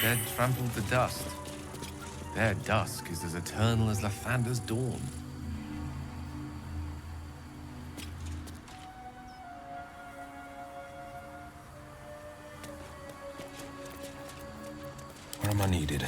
undead trampled to dust. Their dusk is as eternal as Lathander's dawn. Where am I needed?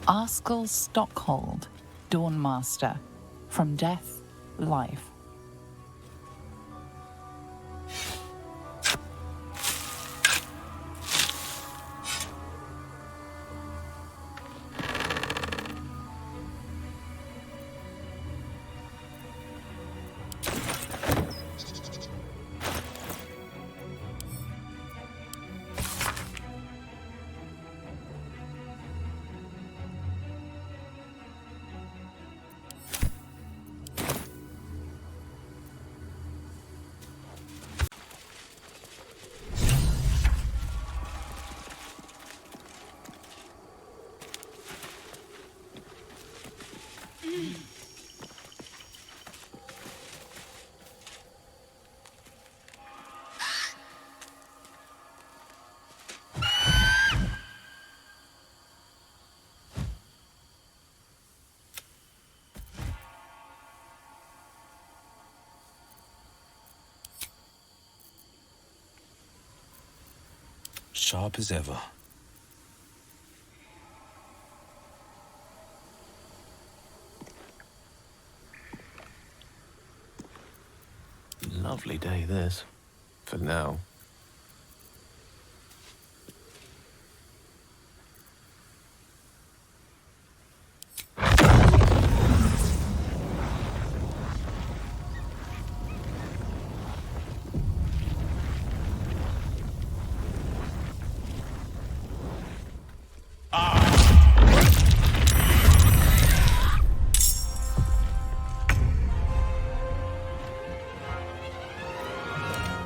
Arskel Stockhold, Dawnmaster. From death, life. Sharp as ever. Lovely day, this. For now.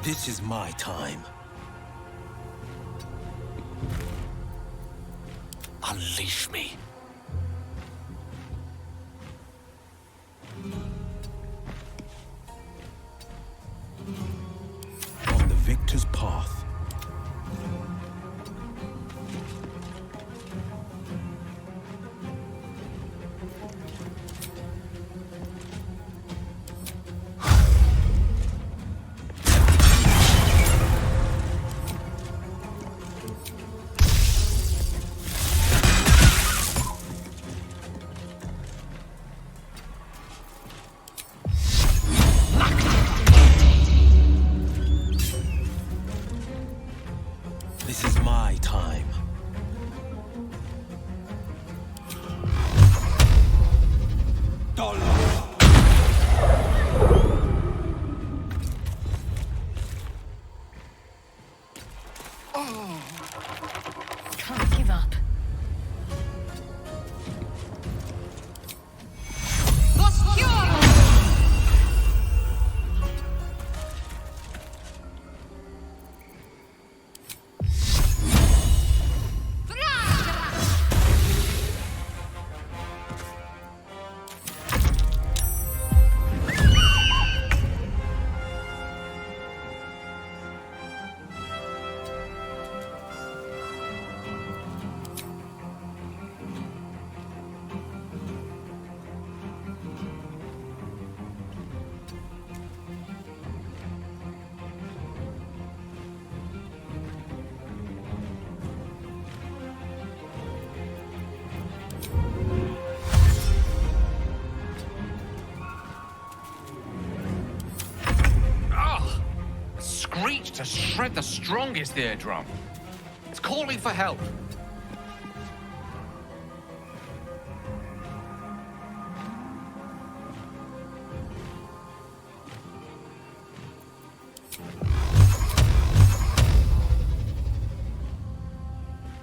This is my time. Unleash me. On the victor's path. to shred the strongest eardrum. It's calling for help.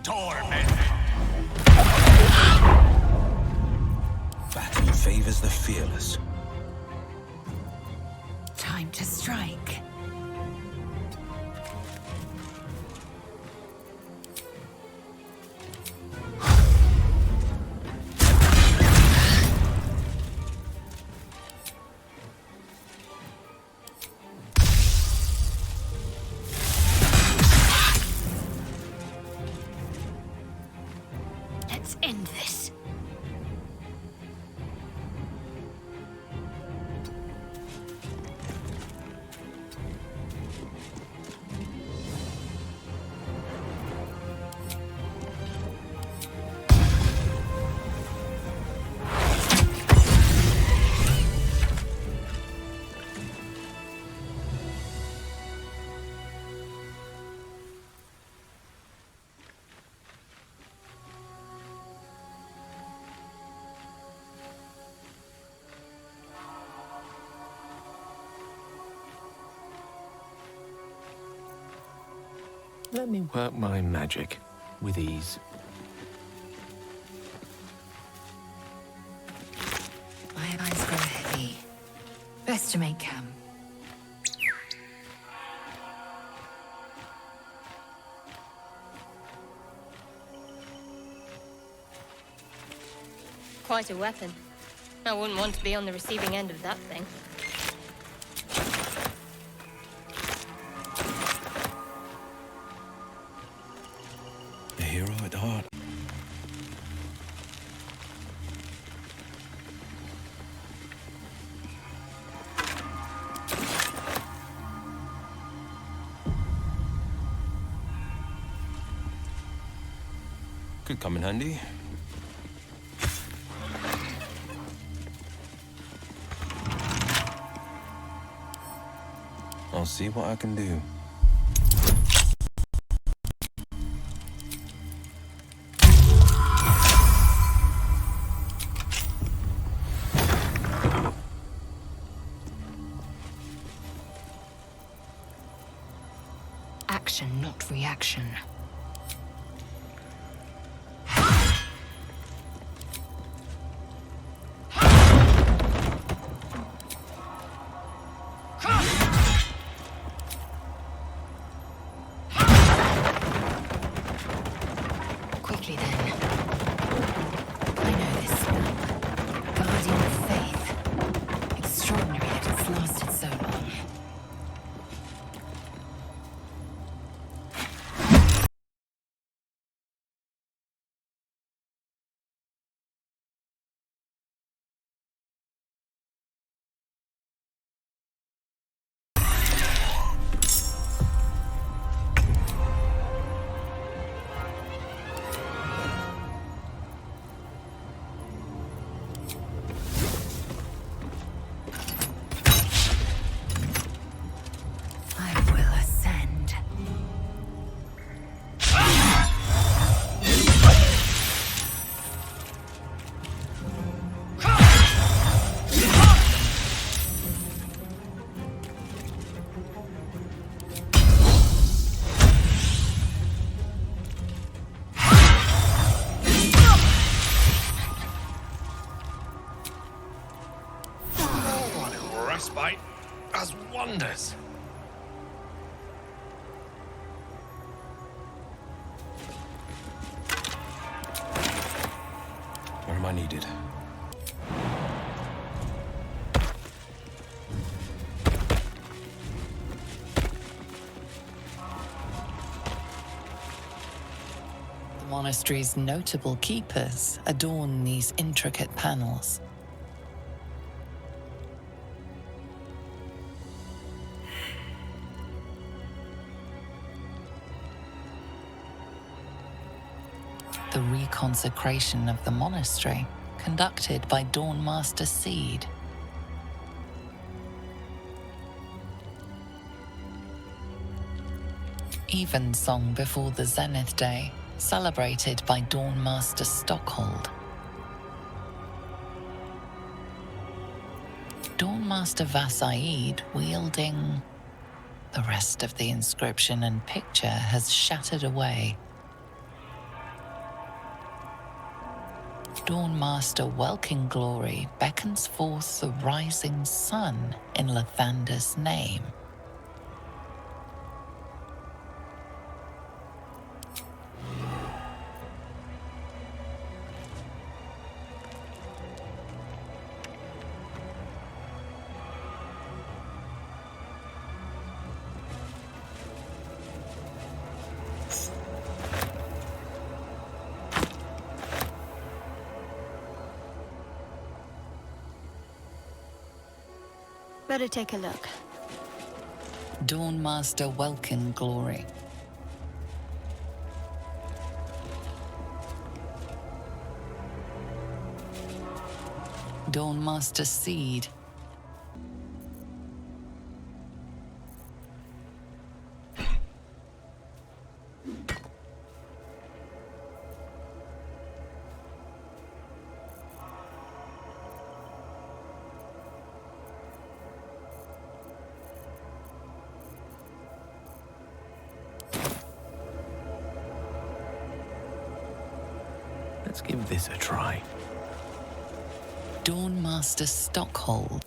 Torment. Battle favors the fearless. Time to strike. Let's end this. Let me work my magic with ease. My eyes grow heavy. Best to make camp. Quite a weapon. I wouldn't want to be on the receiving end of that thing. A hero at heart. Could come in handy. I'll see what I can do. Action, not reaction. Quickly then. I know this spell. Guardian of Faith. Extraordinary that it's lasted so long. I will ascend. One little respite does wonders. Where am I needed? The monastery's notable keepers adorn these intricate panels. The reconsecration of the monastery, conducted by Dawnmaster Seed. Evensong before the Zenith Day, celebrated by Dawnmaster Stockhold. Dawnmaster Vasaid wielding... The rest of the inscription and picture has shattered away. Dawnmaster Welkin Glory beckons forth the rising sun in Lathander's name. Better take a look. Dawnmaster Welkin Glory. Dawnmaster Seed. Let's give this a try. Dawnmaster Stockhold.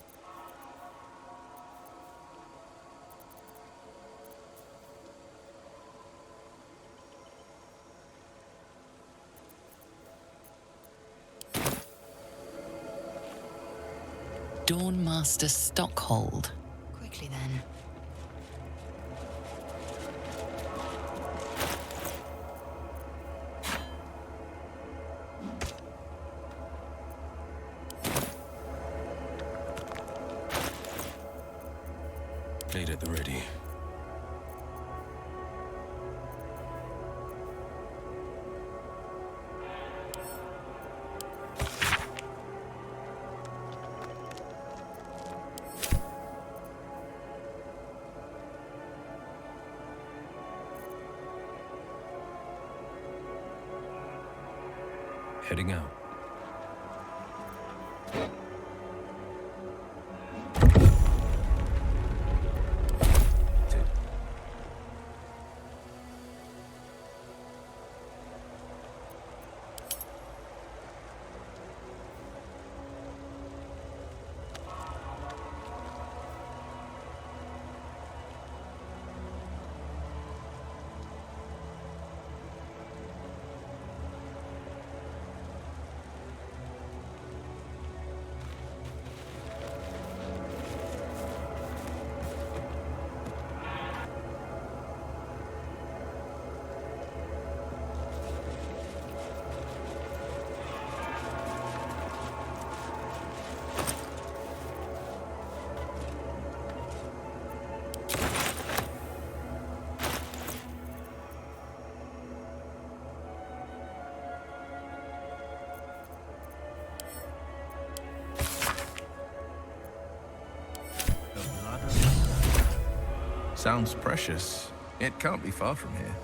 Dawnmaster Stockhold. Quickly then. Blade at the ready. Heading out. Sounds precious. It can't be far from here.